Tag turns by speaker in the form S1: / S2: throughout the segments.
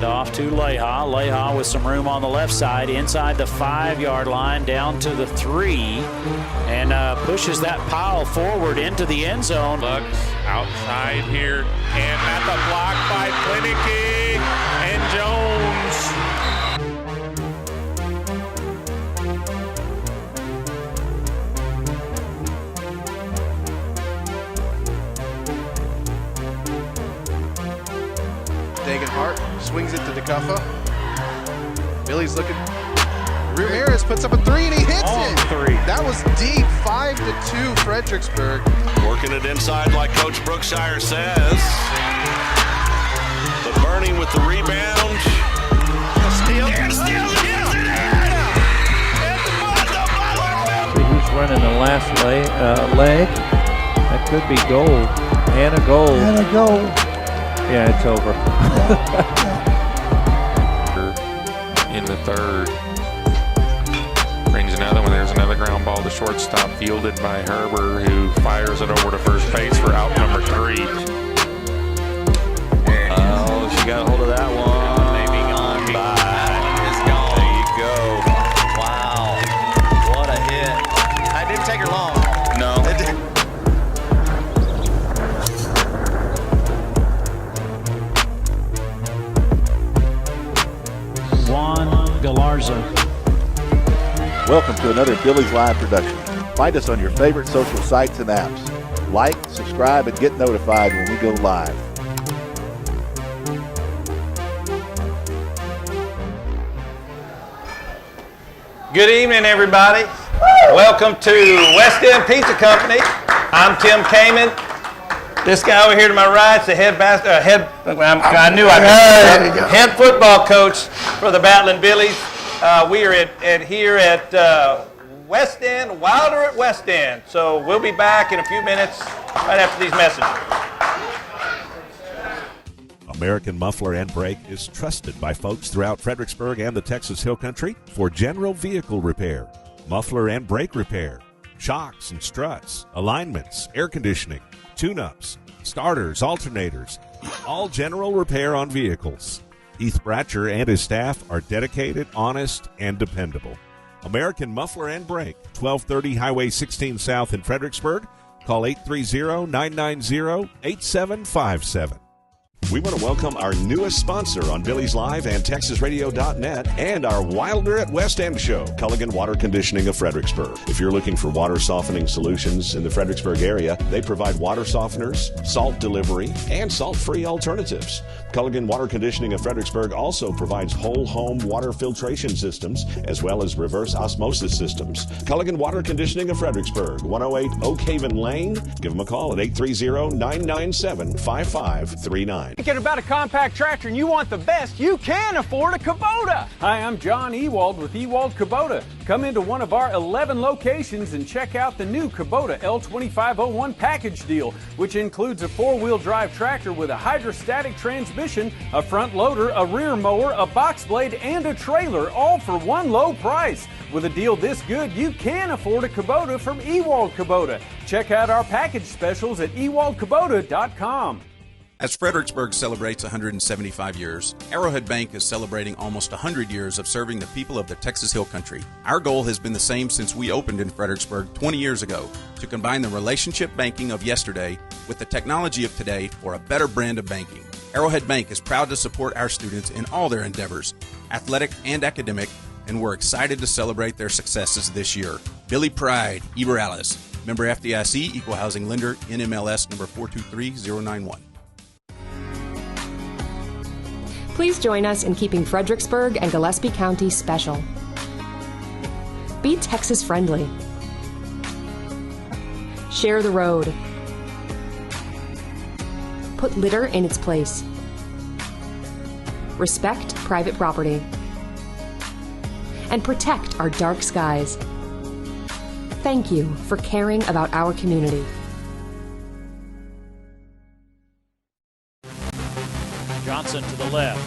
S1: Handoff to Leha. Leha with some room on the left side, inside the 5-yard line, down to the 3, and pushes that pile forward into the end zone.
S2: Looks outside here, and at the block by Plinicky and Jones.
S3: Hart swings it to DeCuffa. Billy's looking. Ramirez puts up a 3 and he hits it.
S1: 3.
S3: That was deep. 5-2 Fredericksburg.
S4: Working it inside like Coach Brookshire says. But Bernie with the rebound.
S3: Steal.
S4: Steal. Yes, it is!
S5: See who's running the last leg. That could be gold. And a goal. Yeah, it's over.
S2: In the third. Brings another one. There's another ground ball to shortstop, fielded by Herber, who fires it over to first base for out number 3.
S4: Oh, she got a hold of that one. Maybe gone by. It's gone. There you go. Wow. What a hit.
S3: It didn't take her long.
S4: No.
S3: It didn't.
S1: Galarza.
S6: Welcome to another Billies.Live production. Find us on your favorite social sites and apps. Like, subscribe, and get notified when we go live.
S7: Good evening, everybody. Welcome to West End Pizza Company. I'm Tim Kamen. This guy over here to my right is the head football coach for the Battling Billies. We are here at West End, Wilder at West End. So we'll be back in a few minutes right after these messages.
S8: American Muffler and Brake is trusted by folks throughout Fredericksburg and the Texas Hill Country for general vehicle repair, muffler and brake repair, shocks and struts, alignments, air conditioning, tune-ups, starters, alternators, all general repair on vehicles. Heath Bratcher and his staff are dedicated, honest, and dependable. American Muffler and Brake, 1230 Highway 16 South in Fredericksburg. Call 830-990-8757. We want to welcome our newest sponsor on Billies.Live and TexasRadio.net and our Wilder at West End show, Culligan Water Conditioning of Fredericksburg. If you're looking for water softening solutions in the Fredericksburg area, they provide water softeners, salt delivery, and salt-free alternatives. Culligan Water Conditioning of Fredericksburg also provides whole home water filtration systems as well as reverse osmosis systems. Culligan Water Conditioning of Fredericksburg, 108 Oak Haven Lane. Give them a call at 830-997-5539.
S9: Thinking about a compact tractor and you want the best, you can afford a Kubota. Hi, I'm John Ewald with Ewald Kubota. Come into one of our 11 locations and check out the new Kubota L2501 package deal, which includes a 4-wheel drive tractor with a hydrostatic transmission, a front loader, a rear mower, a box blade, and a trailer, all for one low price. With a deal this good, you can afford a Kubota from Ewald Kubota. Check out our package specials at ewaldkubota.com.
S10: As Fredericksburg celebrates 175 years, Arrowhead Bank is celebrating almost 100 years of serving the people of the Texas Hill Country. Our goal has been the same since we opened in Fredericksburg 20 years ago, to combine the relationship banking of yesterday with the technology of today for a better brand of banking. Arrowhead Bank is proud to support our students in all their endeavors, athletic and academic, and we're excited to celebrate their successes this year. Billy Pride, Eber Alice, member FDIC, Equal Housing Lender, NMLS number 423091.
S11: Please join us in keeping Fredericksburg and Gillespie County special. Be Texas friendly. Share the road. Put litter in its place. Respect private property. And protect our dark skies. Thank you for caring about our community.
S1: Johnson to the left,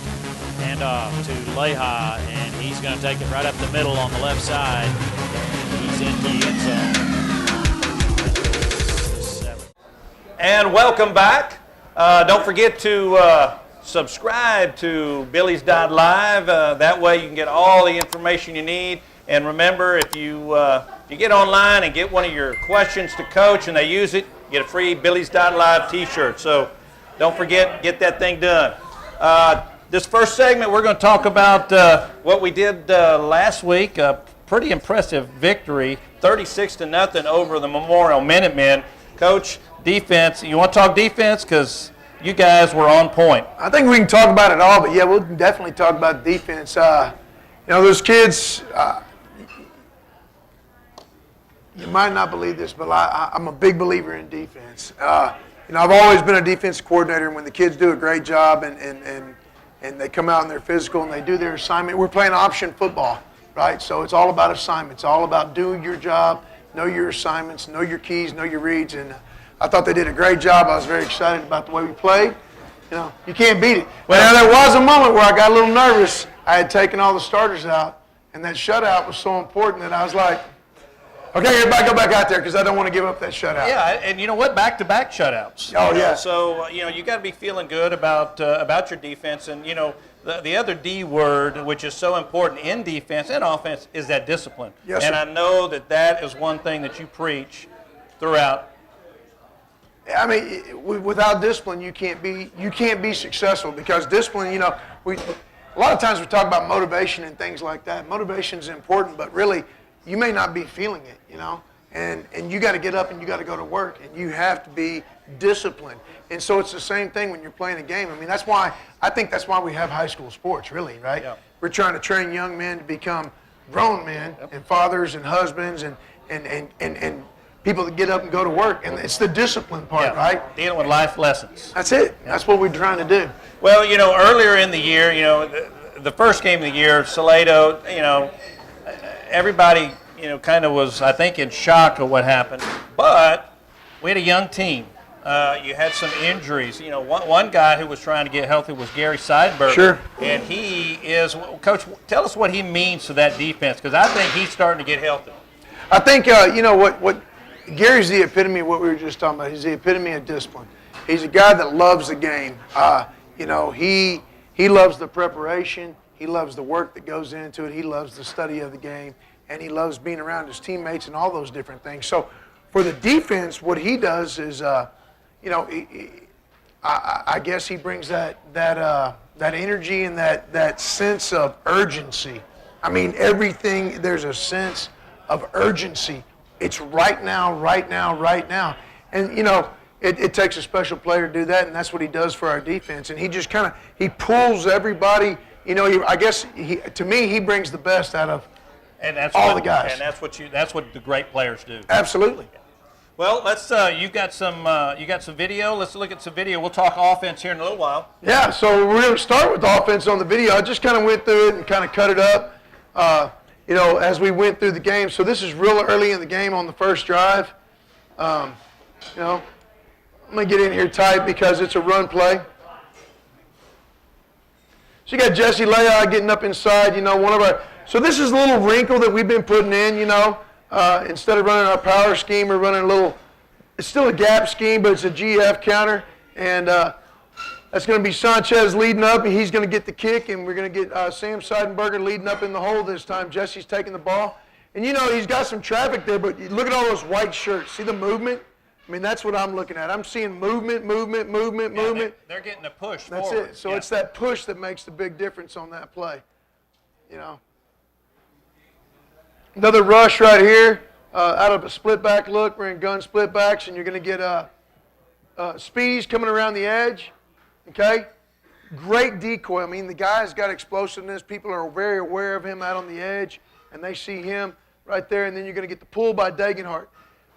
S1: handoff to Leha, and he's going to take it right up the middle on the left side. He's into the end zone.
S7: And welcome back. Don't forget to subscribe to Billies.Live. That way you can get all the information you need. And remember, if you get online and get one of your questions to Coach and they use it, you get a free Billies.Live t-shirt. So don't forget, get that thing done. This first segment, we're going to talk about what we did last week. A pretty impressive victory, 36-0 over the Memorial Minutemen. Coach, defense. You want to talk defense? Because you guys were on point.
S12: I think we can talk about it all, but yeah, we'll definitely talk about defense. Those kids, you might not believe this, but I'm a big believer in defense. I've always been a defensive coordinator, and when the kids do a great job and they come out and they're physical and they do their assignment, we're playing option football, right? So it's all about assignments, all about doing your job, know your assignments, know your keys, know your reads, and I thought they did a great job. I was very excited about the way we played. You can't beat it. Well, there was a moment where I got a little nervous. I had taken all the starters out, and that shutout was so important that I was like, okay, everybody go back out there because I don't want to give up that shutout.
S7: Yeah, and you know what? Back-to-back shutouts.
S12: Oh, yeah.
S7: So, you got to be feeling good about your defense. And, the other D word, which is so important in defense and offense, is that discipline.
S12: Yes,
S7: and
S12: sir.
S7: I know that is one thing that you preach throughout.
S12: I mean, without discipline, you can't be successful because discipline, a lot of times we talk about motivation and things like that. Motivation is important, but really, you may not be feeling it, and you got to get up and you got to go to work, and you have to be disciplined. And so it's the same thing when you're playing a game. I mean, I think that's why we have high school sports, really, right?
S7: Yeah.
S12: We're trying to train young men to become grown men and fathers and husbands and people that get up and go to work, and it's the discipline part, right?
S7: Dealing with life lessons.
S12: That's it. Yeah. That's what we're trying to do.
S7: Well, earlier in the year, the first game of the year, Salado, everybody, kind of was, I think, in shock of what happened. But we had a young team. You had some injuries. One guy who was trying to get healthy was Gary Seidberger.
S12: Sure.
S7: And he is, Coach, tell us what he means to that defense, because I think he's starting to get healthy.
S12: I think, what Gary's the epitome of what we were just talking about. He's the epitome of discipline. He's a guy that loves the game. He loves the preparation. He loves the work that goes into it. He loves the study of the game. And he loves being around his teammates and all those different things. So for the defense, what he does is, I guess he brings that energy and that sense of urgency. I mean, everything, there's a sense of urgency. It's right now, right now, right now. And, it takes a special player to do that, and that's what he does for our defense. And he just he pulls everybody. To me, he brings the best out of all the guys.
S7: And that's what the great players do.
S12: Absolutely.
S7: Well, let's. You got some video. Let's look at some video. We'll talk offense here in a little while.
S12: Yeah. So we're going to start with the offense on the video. I just kind of went through it and kind of cut it up. As we went through the game. So this is real early in the game on the first drive. I'm going to get in here tight because it's a run play. So you got Jesse Leah getting up inside, so this is a little wrinkle that we've been putting in, instead of running our power scheme, we're running it's still a gap scheme, but it's a GF counter. And that's going to be Sanchez leading up, and he's going to get the kick, and we're going to get Sam Seidenberger leading up in the hole this time. Jesse's taking the ball. And, he's got some traffic there, but look at all those white shirts. See the movement? I mean, that's what I'm looking at. I'm seeing movement.
S7: They're getting a push
S12: That's
S7: forward.
S12: it. So it's that push that makes the big difference on that play. Another rush right here out of a split back look. We're in gun split backs, and you're going to get Speedies coming around the edge. Okay? Great decoy. I mean, the guy's got explosiveness. People are very aware of him out on the edge, and they see him right there, and then you're going to get the pull by Dagenhart.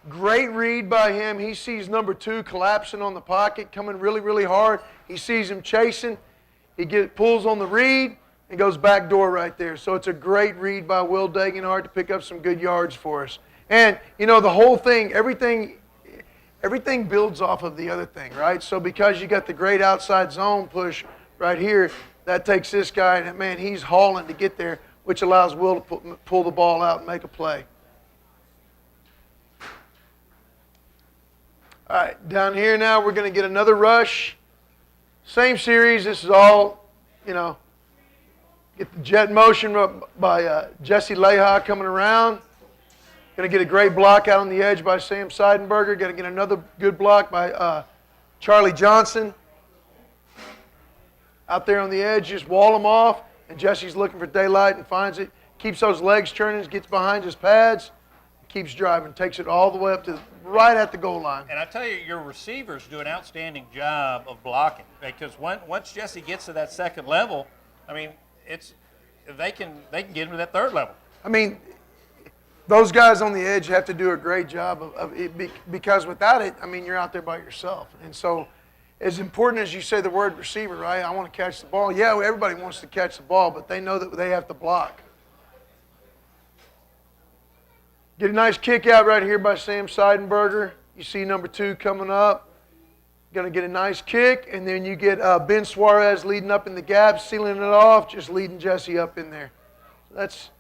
S12: Great read by him. He sees number 2 collapsing on the pocket, coming really, really hard. He sees him chasing. He pulls on the read and goes back door right there. So it's a great read by Will Dagenhart to pick up some good yards for us. And, the whole thing, everything builds off of the other thing, right? So because you got the great outside zone push right here, that takes this guy, and, man, he's hauling to get there, which allows Will to pull the ball out and make a play. All right, down here now, we're going to get another rush. Same series. This is all, you know, get the jet motion by Jesse Leha coming around. Going to get a great block out on the edge by Sam Seidenberger. Going to get another good block by Charlie Johnson. Out there on the edge, just wall him off. And Jesse's looking for daylight and finds it. Keeps those legs turning, gets behind his pads, keeps driving, takes it all the way up to right at the goal line.
S7: And I tell you, your receivers do an outstanding job of blocking, because once Jesse gets to that second level, I mean, they can get him to that third level.
S12: I mean, those guys on the edge have to do a great job of it, because without it, I mean, you're out there by yourself. And so, as important as you say the word receiver, right? I want to catch the ball. Yeah, everybody wants to catch the ball, but they know that they have to block. Get a nice kick out right here by Sam Seidenberger. You see number 2 coming up. Going to get a nice kick, and then you get Ben Suarez leading up in the gap, sealing it off, just leading Jesse up in there. That's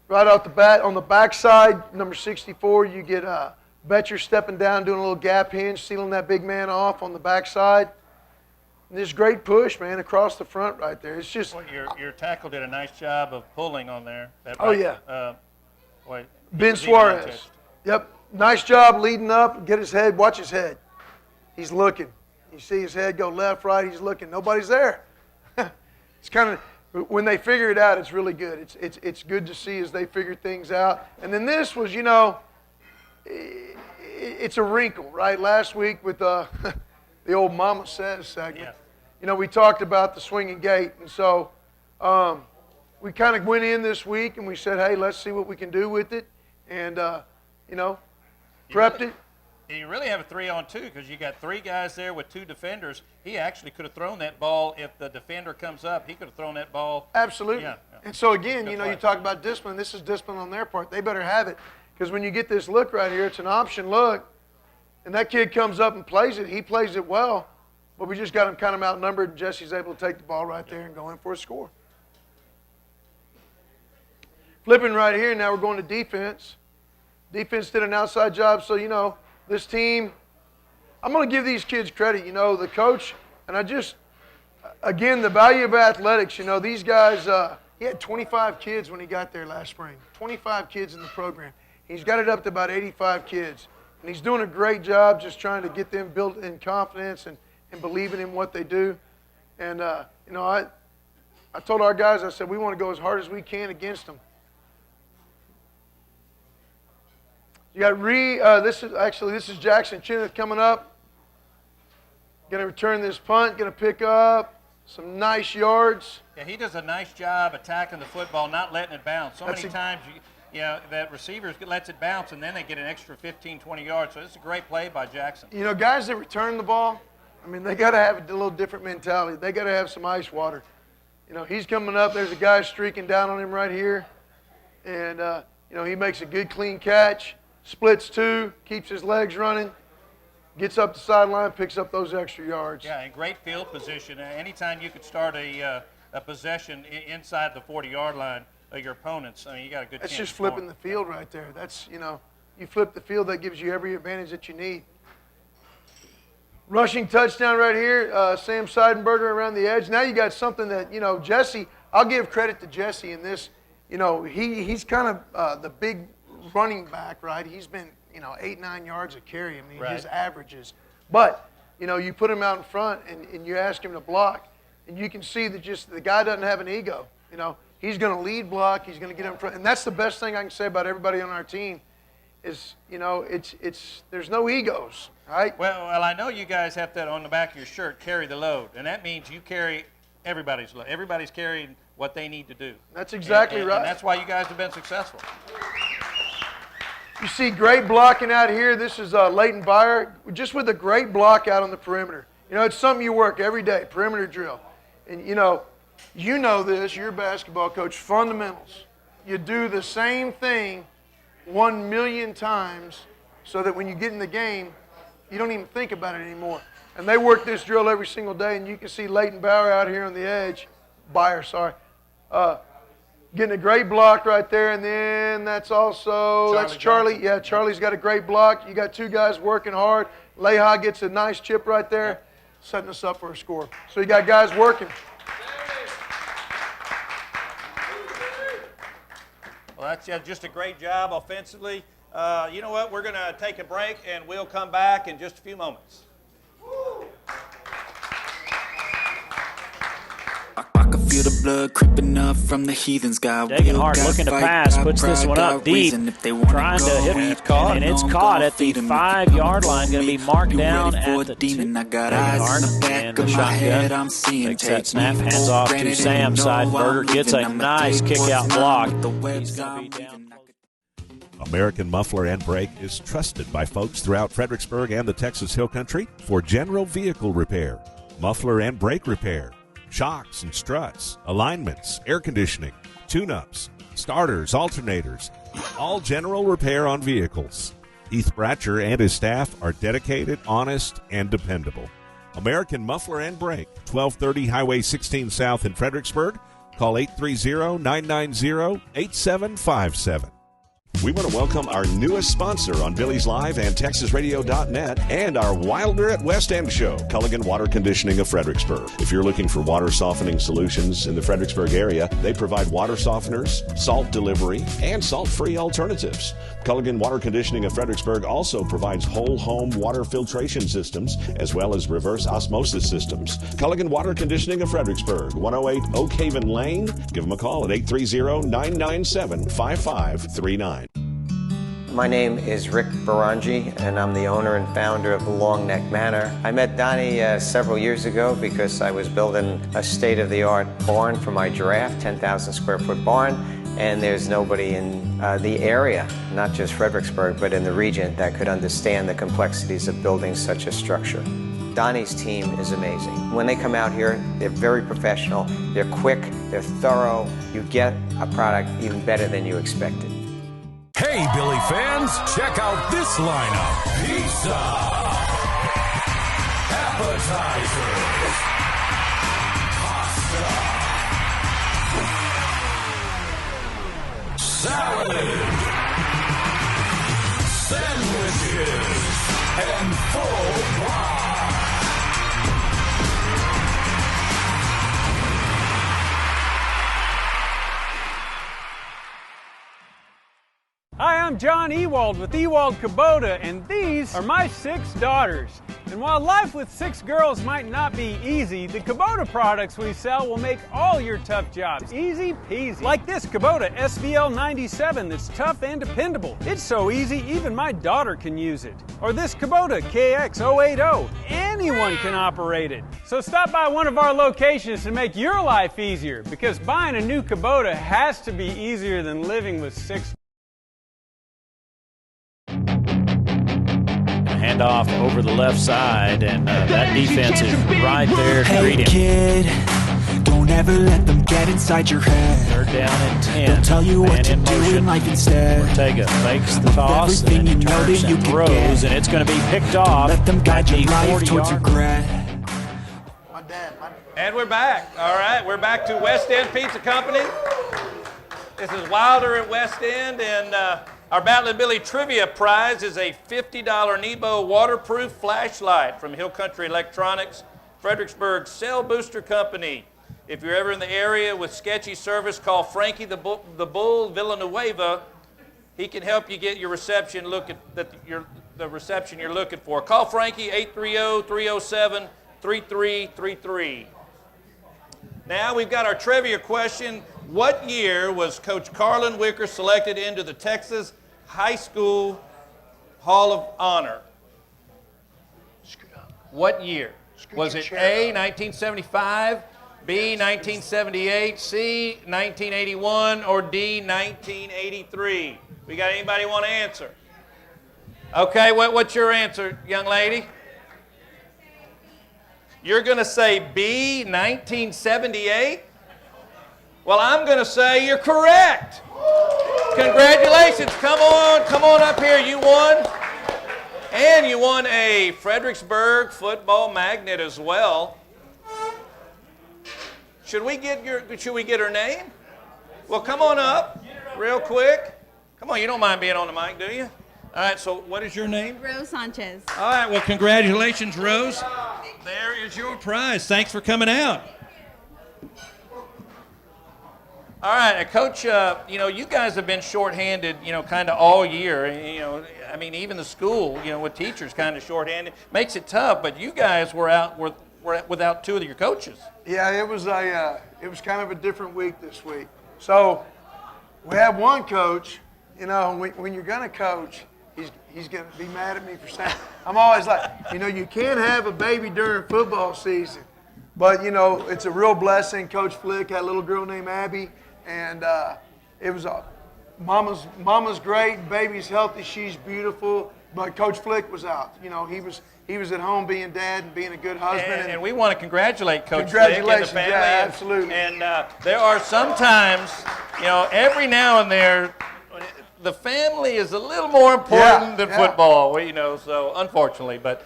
S12: right off the bat. On the backside, number 64, you get Betcher stepping down, doing a little gap hinge, sealing that big man off on the backside. And this great push, man, across the front right there. It's just...
S7: Well, your tackle did a nice job of pulling on there.
S12: Ben Suarez. Yep. Nice job leading up. Get his head. Watch his head. He's looking. You see his head go left, right. He's looking. Nobody's there. It's kind of... When they figure it out, it's really good. It's good to see as they figure things out. And then this was, you know, it's a wrinkle, right? Last week with the old Mama Says segment, you know, we talked about the swinging gate. And so we kind of went in this week and we said, hey, let's see what we can do with it. And, you know, prepped it.
S7: You really have a 3-on-2 because you got 3 guys there with 2 defenders. He actually could have thrown that ball if the defender comes up. He could have thrown that ball.
S12: Absolutely. Yeah. And so, again, you know, you talk about discipline. This is discipline on their part. They better have it because when you get this look right here, it's an option look, and that kid comes up and plays it. He plays it well, but we just got him kind of outnumbered, and Jesse's able to take the ball right there and go in for a score. Flipping right here, now we're going to defense. Defense did an outside job, so, you know, this team, I'm going to give these kids credit. You know, the coach, and I just, again, the value of athletics, you know, these guys, he had 25 kids when he got there last spring. 25 kids in the program. He's got it up to about 85 kids. And he's doing a great job just trying to get them built in confidence and believing in what they do. And, you know, I told our guys, I said, we want to go as hard as we can against them. You got this is Jackson Chineth coming up. Going to return this punt. Going to pick up some nice yards.
S7: Yeah, he does a nice job attacking the football, not letting it bounce. So many times, you know, that receiver lets it bounce, and then they get an extra 15, 20 yards. So it's a great play by Jackson.
S12: You know, guys that return the ball, I mean, they got to have a little different mentality. They got to have some ice water. You know, he's coming up. There's a guy streaking down on him right here. And, you know, he makes a good, clean catch. Splits 2, keeps his legs running, gets up the sideline, picks up those extra yards.
S7: Yeah, and great field position. Anytime you could start a possession inside the 40-yard line of your opponents, I mean, you got a good chance.
S12: That's just flipping the field right there. That's, you know, you flip the field, that gives you every advantage that you need. Rushing touchdown right here, Sam Seidenberger around the edge. Now you got something that, you know, Jesse, I'll give credit to Jesse in this. You know, he's kind of the big running back, right? He's been, you know, 8-9 yards a carry. I mean, his averages. But, you know, you put him out in front and you ask him to block, and you can see that just the guy doesn't have an ego. You know, he's going to lead block. He's going to get in front. And that's the best thing I can say about everybody on our team is, you know, there's no egos, right?
S7: Well, I know you guys have that on the back of your shirt, carry the load. And that means you carry everybody's load. Everybody's carrying what they need to do.
S12: That's exactly right.
S7: And that's why you guys have been successful.
S12: You see great blocking out here. This is Leighton Byer, just with a great block out on the perimeter. You know, it's something you work every day, perimeter drill. And, you know this, you're a basketball coach, fundamentals. You do the same thing 1 million times so that when you get in the game, you don't even think about it anymore. And they work this drill every single day, and you can see Leighton Byer out here on the edge, getting a great block right there, and then that's Charlie. Yeah, Charlie's got a great block. You got 2 guys working hard. Leha gets a nice chip right there. setting us up for a score. So you got guys working.
S7: Well, that's just a great job offensively. You know what? We're going to take a break, and we'll come back in just a few moments.
S13: I can feel the blood creeping up from the heathens. Got
S1: Dagan Hart looking to pass, puts this one up deep, trying to hit it, and it's caught at the 5-yard line. Going to be marked down at the 2. Dagan Hart and the shotgun takes that snap, hands off to Sam. Sideburger gets a nice kick-out block. He's going to be down.
S8: American Muffler and Brake is trusted by folks throughout Fredericksburg and the Texas Hill Country for general vehicle repair, muffler and brake repair, shocks and struts, alignments, air conditioning, tune-ups, starters, alternators, all general repair on vehicles. Heath Bratcher and his staff are dedicated, honest, and dependable. American Muffler and Brake, 1230 Highway 16 South in Fredericksburg. Call 830-990-8757. We want to welcome our newest sponsor on Billies.Live and TexasRadio.net and our Wilder at West End show, Culligan Water Conditioning of Fredericksburg. If you're looking for water softening solutions in the Fredericksburg area, they provide water softeners, salt delivery, and salt-free alternatives. Culligan Water Conditioning of Fredericksburg also provides whole home water filtration systems as well as reverse osmosis systems. Culligan Water Conditioning of Fredericksburg, 108 Oak Haven Lane. Give them a call at 830-997-5539.
S14: My name is Rick Barangi, and I'm the owner and founder of the Long Neck Manor. I met Donnie several years ago because I was building a state-of-the-art barn for my giraffe, 10,000 square foot barn, and there's nobody in the area, not just Fredericksburg, but in the region that could understand the complexities of building such a structure. Donnie's team is amazing. When they come out here, they're very professional, they're quick, they're thorough. You get a product even better than you expected.
S15: Hey, Billy fans, check out this lineup. Pizza, appetizers, pasta, salad, sandwiches, and full pie.
S9: Hi, I'm John Ewald with Ewald Kubota, and these are my 6 daughters. And while life with 6 girls might not be easy, the Kubota products we sell will make all your tough jobs easy peasy. Like this Kubota SVL 97 that's tough and dependable. It's so easy, even my daughter can use it. Or this Kubota KX 080. Anyone can operate it. So stop by one of our locations to make your life easier, because buying a new Kubota has to be easier than living with 6.
S1: Handoff over the left side, and that defense is right there to greet him.
S13: Kid, don't ever let them get inside your head.
S1: 3rd down and 10.
S13: They'll tell you what to do in life instead.
S1: Ortega fakes the toss, and then he turns and throws, and it's going to be picked off.
S13: Let them guide your life towards regret.
S7: And we're back. All right, we're back to West End Pizza Company. This is Wilder at West End, and our Battling Billy Trivia Prize is a $50 Nebo waterproof flashlight from Hill Country Electronics, Fredericksburg Cell Booster Company. If you're ever in the area with sketchy service, call Frankie the Bull Villanueva. He can help you get your reception the reception you're looking for. Call Frankie 830-307-3333. Now we've got our trivia question. What year was Coach Carlin Wicker selected into the Texas High School Hall of Honor? What year? Was it A, 1975, B, 1978, C, 1981, or D, 1983? We got anybody want to answer? Okay, what's your answer, young lady? You're going to say B, 1978? Well, I'm going to say you're correct. Congratulations. Come on up here. You won. And you won a Fredericksburg football magnet as well. Should we get her name? Well, come on up real quick. Come on, you don't mind being on the mic, do you? All right, so what is your name?
S16: Rose Sanchez.
S7: All right, well, congratulations, Rose. There is your prize. Thanks for coming out. All right, Coach, you guys have been shorthanded, kind of all year. I mean, even the school, with teachers kind of shorthanded, makes it tough. But you guys were without two of your coaches.
S12: Yeah, it was kind of a different week this week. So we have one coach. When you're gonna coach, he's gonna be mad at me for saying. I'm always like, you can't have a baby during football season. But it's a real blessing. Coach Flick had a little girl named Abby. And it was mama's great, baby's healthy, she's beautiful. But Coach Flick was out. He was at home being dad and being a good husband.
S7: And we want to congratulate Coach Flick and the family.
S12: Yeah, absolutely.
S7: And there are sometimes, every now and then, the family is a little more important than football. So unfortunately, but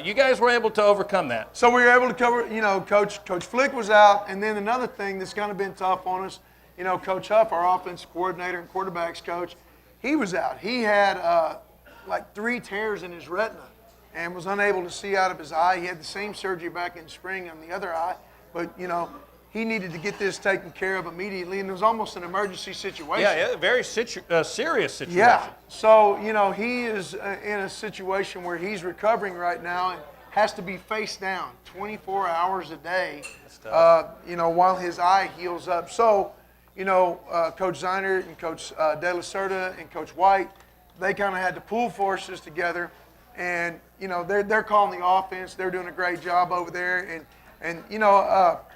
S7: you guys were able to overcome that.
S12: So we were able to cover. Coach Flick was out, and then another thing that's kind of been tough on us. Coach Huff, our offensive coordinator and quarterbacks coach, he was out. He had like 3 tears in his retina, and was unable to see out of his eye. He had the same surgery back in spring on the other eye, but he needed to get this taken care of immediately, and it was almost an emergency situation.
S7: Yeah, very serious situation.
S12: Yeah, so, he is in a situation where he's recovering right now and has to be face down 24 hours a day, while his eye heals up. So, Coach Ziner and Coach De La Cerda and Coach White, they kind of had to pool forces together, and, they're calling the offense. They're doing a great job over there, and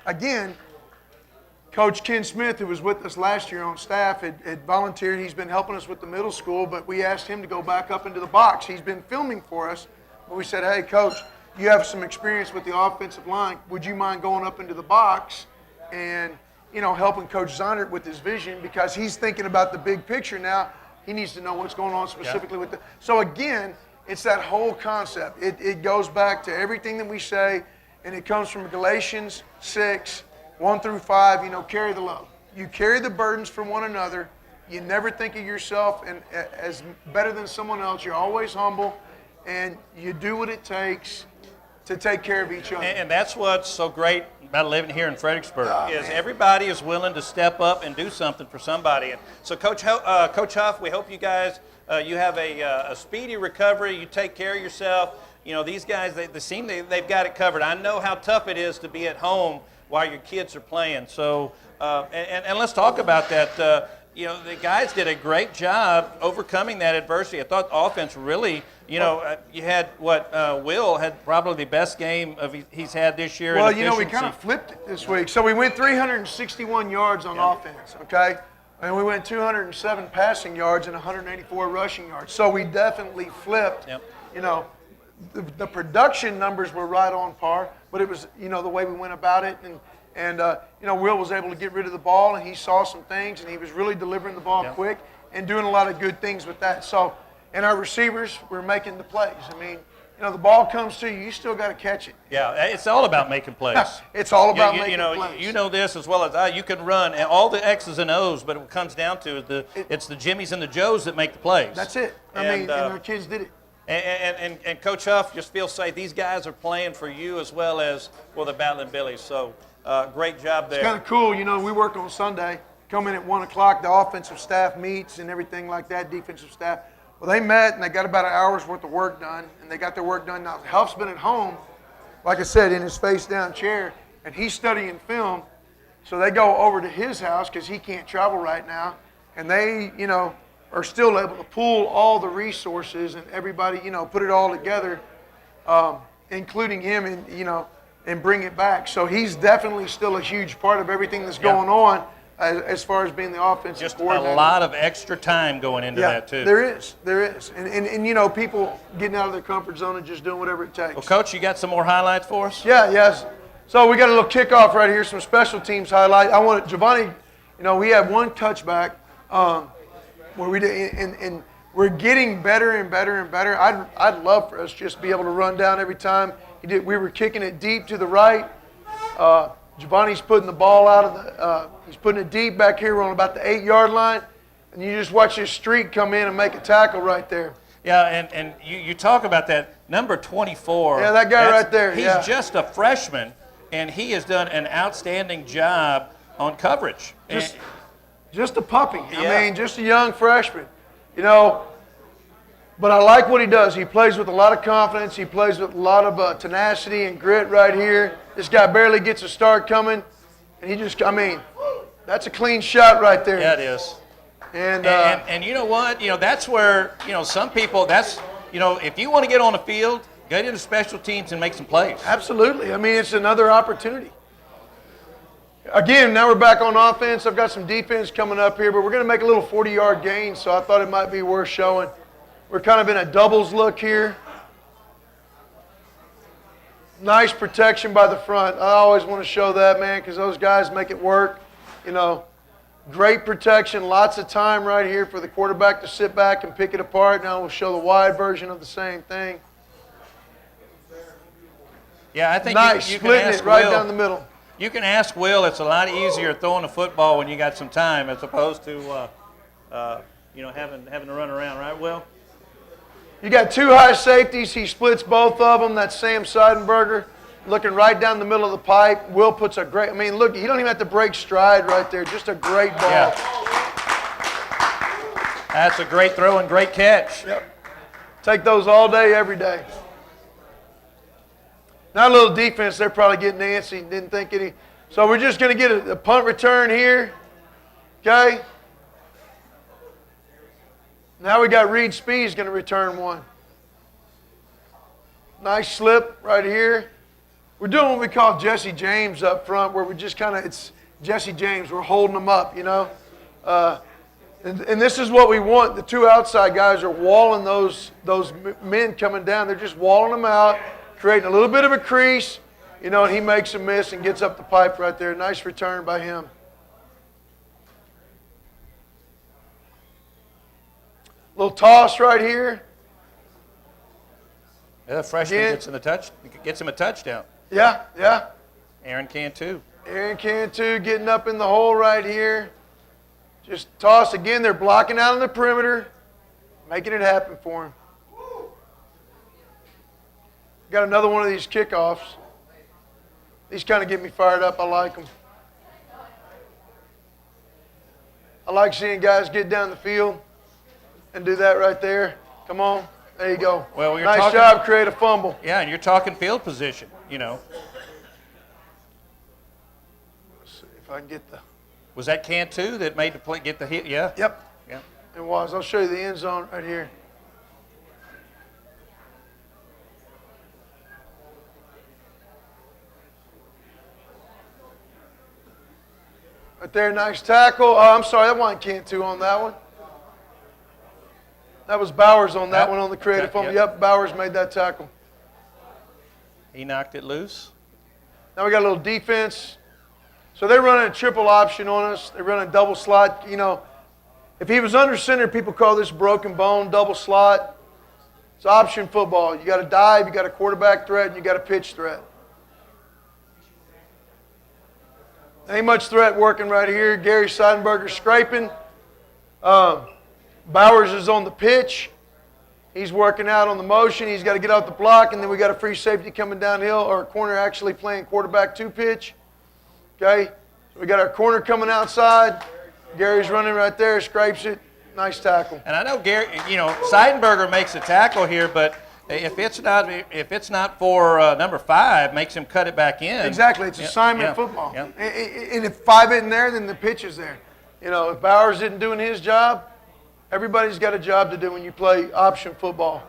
S12: again, Coach Ken Smith, who was with us last year on staff, had volunteered. He's been helping us with the middle school, but we asked him to go back up into the box. He's been filming for us, but we said, hey, Coach, you have some experience with the offensive line. Would you mind going up into the box and, helping Coach Zonnert with his vision, because he's thinking about the big picture now. He needs to know what's going on specifically with the – so, again, it's that whole concept. It goes back to everything that we say, and it comes from Galatians 6, 1 through 5, carry the load. You carry the burdens from one another. You never think of yourself as better than someone else. You're always humble, and you do what it takes to take care of each other.
S7: And that's what's so great about living here in Fredericksburg, everybody is willing to step up and do something for somebody. And so, Coach Huff, we hope you guys, you have a speedy recovery. You take care of yourself. These guys, they've got it covered. I know how tough it is to be at home while your kids are playing. So, and let's talk about that. The guys did a great job overcoming that adversity. I thought the offense really, you had Will had probably the best game he's had this year.
S12: Well, we kind of flipped it this week. So we went 361 yards on offense, okay? And we went 207 passing yards and 184 rushing yards. So we definitely flipped.
S7: Yep.
S12: The production numbers were right on par, but it was, the way we went about it. And Will was able to get rid of the ball, and he saw some things, and he was really delivering the ball quick and doing a lot of good things with that. So, and our receivers were making the plays. I mean, the ball comes to you, you still got to catch it.
S7: Yeah, it's all about making plays.
S12: It's all about making plays.
S7: You know this as well as I. You can run and all the X's and O's, but it comes down to it's the Jimmies and the Joes that make the plays.
S12: That's it. And our kids did it.
S7: And Coach Huff, just feel safe. These guys are playing for you as well as for the Battling Billies. So great job there.
S12: It's kind of cool. We work on Sunday. Come in at 1 o'clock. The offensive staff meets and everything like that, defensive staff. Well, they met, and they got about an hour's worth of work done, and they got their work done. Now, Huff's been at home, like I said, in his face-down chair, and he's studying film. So they go over to his house because he can't travel right now, and they, are still able to pool all the resources and everybody, put it all together, including him, and bring it back. So he's definitely still a huge part of everything that's going on as far as being the offensive coordinator.
S7: Just a lot of extra time going into that, too.
S12: There is. And people getting out of their comfort zone and just doing whatever it takes.
S7: Well, Coach, you got some more highlights for us?
S12: Yes. So we got a little kickoff right here, some special teams highlight. I want Giovanni, we had one touchback, where we did, and we're getting better and better and better. I'd love for us just to be able to run down every time. We were kicking it deep to the right. Giovanni's putting the ball out of he's putting it deep back here. We're on about the 8-yard line. And you just watch this streak come in and make a tackle right there.
S7: Yeah, and you talk about that number 24.
S12: Yeah, that guy right there.
S7: He's just a freshman, and he has done an outstanding job on coverage.
S12: Just a puppy. Yeah. I mean, just a young freshman. You know, but I like what he does. He plays with a lot of confidence. He plays with a lot of tenacity and grit right here. This guy barely gets a start coming. And he just, I mean, that's a clean shot right there.
S7: Yeah, it is. And you know what? You know, that's where, you know, some people, that's, you know, if you want to get on the field, get into special teams and make some plays.
S12: Absolutely. I mean, it's another opportunity. Again, now we're back on offense. I've got some defense coming up here, but we're going to make a little 40-yard gain, so I thought it might be worth showing. We're kind of in a doubles look here. Nice protection by the front. I always want to show that, man, because those guys make it work. You know, great protection, lots of time right here for the quarterback to sit back and pick it apart. Now we'll show the wide version of the same thing.
S7: Yeah, I think
S12: nice,
S7: you
S12: splitting
S7: can ask
S12: it right
S7: Will,
S12: down the middle.
S7: You can ask Will. It's a lot easier throwing a football when you got some time as opposed to, you know, having to run around, right, Will?
S12: You got two high safeties. He splits both of them. That's Sam Seidenberger looking right down the middle of the pipe. Will puts a great, I mean, look, he don't even have to break stride right there. Just a great ball.
S7: Yeah. That's a great throw and great catch.
S12: Yep. Take those all day, every day. Now a little defense, they're probably getting antsy, didn't think any. So we're just going to get a punt return here. Okay. Now we got Reed Spees going to return one. Nice slip right here. We're doing what we call Jesse James up front, where we just kind of, it's Jesse James. We're holding them up, you know. And this is what we want. The two outside guys are walling those men coming down. They're just walling them out, creating a little bit of a crease, you know, and he makes a miss and gets up the pipe right there. Nice return by him. Little toss right here.
S7: Yeah, the freshman gets him a touchdown.
S12: Yeah, yeah.
S7: Aaron Cantu.
S12: Aaron Cantu getting up in the hole right here. Just toss again. They're blocking out on the perimeter, making it happen for him. Got another one of these kickoffs. These kind of get me fired up. I like them. I like seeing guys get down the field and do that right there. Come on. There you go.
S7: Well,
S12: nice job, create a fumble.
S7: Yeah, and you're talking field position, you know.
S12: Let's see if I can get the.
S7: Was that Cantu that made the play, get the hit? Yeah?
S12: Yep.
S7: Yeah.
S12: It was. I'll show you the end zone right here. Right there, nice tackle. Oh, I'm sorry, that wasn't Cantu on that one. That was Bowers on that one on the creative fumble. Yep, Bowers made that tackle.
S7: He knocked it loose.
S12: Now we got a little defense. So they're running a triple option on us. They're running double slot. You know, if he was under center, people call this broken bone, double slot. It's option football. You got a dive, you got a quarterback threat, and you got a pitch threat. Ain't much threat working right here. Gary Seidenberger scraping. Bowers is on the pitch. He's working out on the motion. He's got to get out the block, and then we got a free safety coming downhill, or a corner actually playing quarterback two pitch. Okay, so we got our corner coming outside. Gary's running right there, scrapes it. Nice tackle.
S7: And I know Gary, you know, Seidenberger makes a tackle here, but if it's not for number 5, makes him cut it back in.
S12: Exactly, it's assignment football. Yeah. And if 5 isn't there, then the pitch is there. You know, if Bowers isn't doing his job, everybody's got a job to do when you play option football.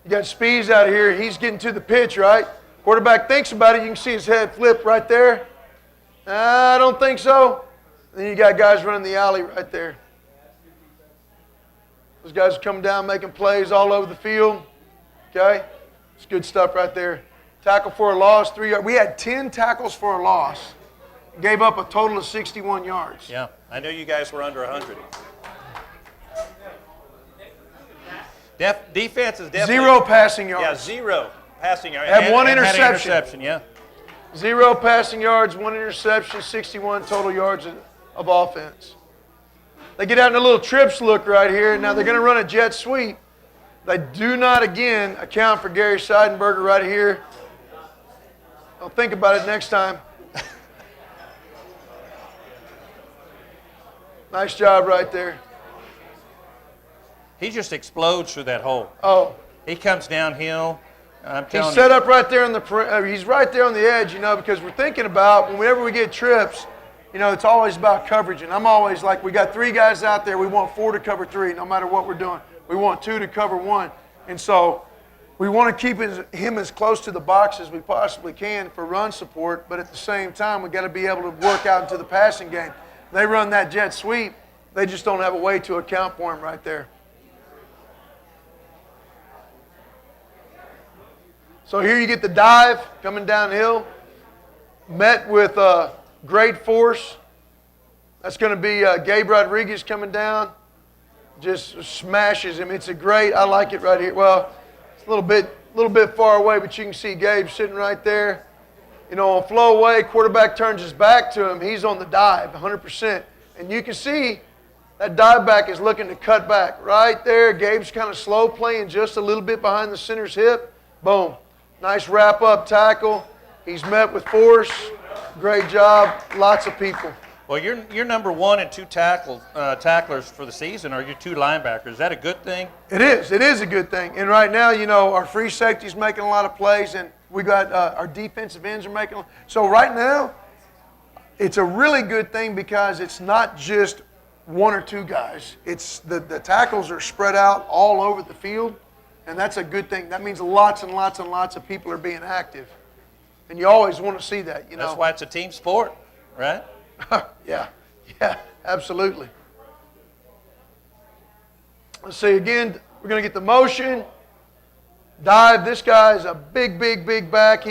S12: You got Spees out here. He's getting to the pitch, right? Quarterback thinks about it. You can see his head flip right there. I don't think so. Then you got guys running the alley right there. Those guys are coming down, making plays all over the field. Okay? It's good stuff right there. Tackle for a loss, 3 yards. We had 10 tackles for a loss. Gave up a total of 61 yards.
S7: Yeah, I know you guys were under 100. Defense is definitely
S12: 0 passing yards.
S7: Yeah, 0 passing yards.
S12: Had one
S7: interception.
S12: Had an interception,
S7: yeah.
S12: 0 passing yards, 1 interception, 61 total yards of offense. They get out in a little trips look right here. Now they're going to run a jet sweep. They do not, again, account for Gary Seidenberger right here. I'll think about it next time. Nice job right there.
S7: He just explodes through that hole.
S12: Oh.
S7: He comes downhill. I'm telling
S12: He's set up right there he's right there on the edge, because we're thinking about whenever we get trips, it's always about coverage. And I'm always like, we got 3 guys out there. We want 4 to cover 3, no matter what we're doing. We want 2 to cover 1. And so we want to keep him as close to the box as we possibly can for run support. But at the same time, we got to be able to work out into the passing game. They run that jet sweep. They just don't have a way to account for him right there. So here you get the dive coming downhill, met with great force. That's going to be Gabe Rodriguez coming down. Just smashes him. It's I like it right here. Well, it's a little bit far away, but you can see Gabe sitting right there. On flow away, quarterback turns his back to him. He's on the dive, 100%. And you can see that dive back is looking to cut back. Right there, Gabe's kind of slow playing just a little bit behind the center's hip. Boom. Nice wrap-up tackle. He's met with force. Great job. Lots of people.
S7: Well, you're number 1 and 2 tacklers for the season, or your 2 linebackers. Is that a good thing?
S12: It is. It is a good thing. And right now, our free safety's making a lot of plays, and we got our defensive ends are making. So right now, it's a really good thing because it's not just 1 or 2 guys. It's the tackles are spread out all over the field, and that's a good thing. That means lots and lots and lots of people are being active, and you always want to see that.
S7: That's why it's a team sport, right?
S12: Yeah, absolutely. Let's see again. We're going to get the motion. Dive. This guy is a big back.